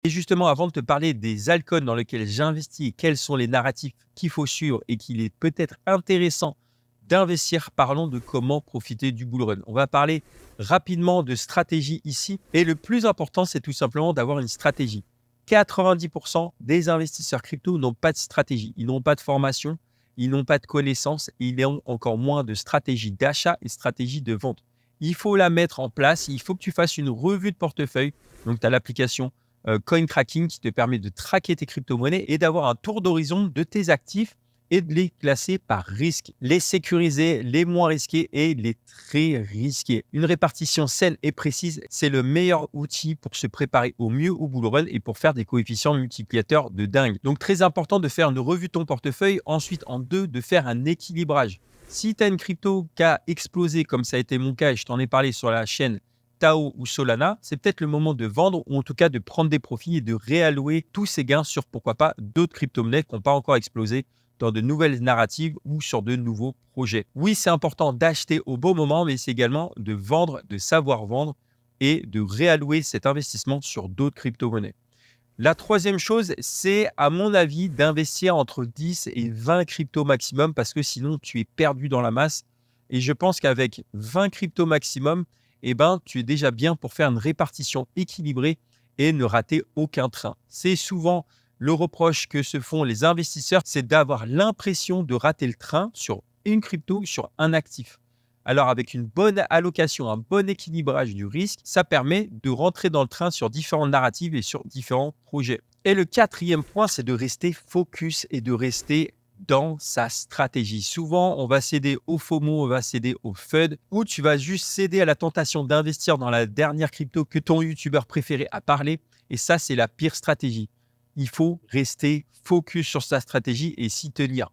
Et justement, avant de te parler des altcoins dans lesquels j'investis et quels sont les narratifs qu'il faut suivre et qu'il est peut-être intéressant d'investir, parlons de comment profiter du bull run. On va parler rapidement de stratégie ici. Et le plus important, c'est tout simplement d'avoir une stratégie. 90% des investisseurs crypto n'ont pas de stratégie. Ils n'ont pas de formation, ils n'ont pas de connaissances, ils n'ont encore moins de stratégie d'achat et stratégie de vente. Il faut la mettre en place. Il faut que tu fasses une revue de portefeuille. Donc, tu as l'application Coin Tracking qui te permet de traquer tes crypto-monnaies et d'avoir un tour d'horizon de tes actifs et de les classer par risque, les sécuriser, les moins risqués et les très risqués. Une répartition saine et précise, c'est le meilleur outil pour se préparer au mieux au bull run et pour faire des coefficients multiplicateurs de dingue. Donc, très important de faire une revue de ton portefeuille. Ensuite, en deux, de faire un équilibrage. Si tu as une crypto qui a explosé, comme ça a été mon cas et je t'en ai parlé sur la chaîne Tao ou Solana, c'est peut-être le moment de vendre ou en tout cas de prendre des profits et de réallouer tous ces gains sur, pourquoi pas, d'autres crypto-monnaies qui n'ont pas encore explosé dans de nouvelles narratives ou sur de nouveaux projets. Oui, c'est important d'acheter au bon moment, mais c'est également de vendre, de savoir vendre et de réallouer cet investissement sur d'autres crypto-monnaies. La troisième chose, c'est à mon avis d'investir entre 10 et 20 cryptos maximum parce que sinon tu es perdu dans la masse. Et je pense qu'avec 20 cryptos maximum, eh ben, tu es déjà bien pour faire une répartition équilibrée et ne rater aucun train. C'est souvent le reproche que se font les investisseurs, c'est d'avoir l'impression de rater le train sur une crypto, sur un actif. Alors, avec une bonne allocation, un bon équilibrage du risque, ça permet de rentrer dans le train sur différentes narratives et sur différents projets. Et le quatrième point, c'est de rester focus et de rester dans sa stratégie. Souvent, on va céder au FOMO, on va céder au FUD, ou tu vas juste céder à la tentation d'investir dans la dernière crypto que ton youtubeur préféré a parlé. Et ça, c'est la pire stratégie. Il faut rester focus sur sa stratégie et s'y tenir.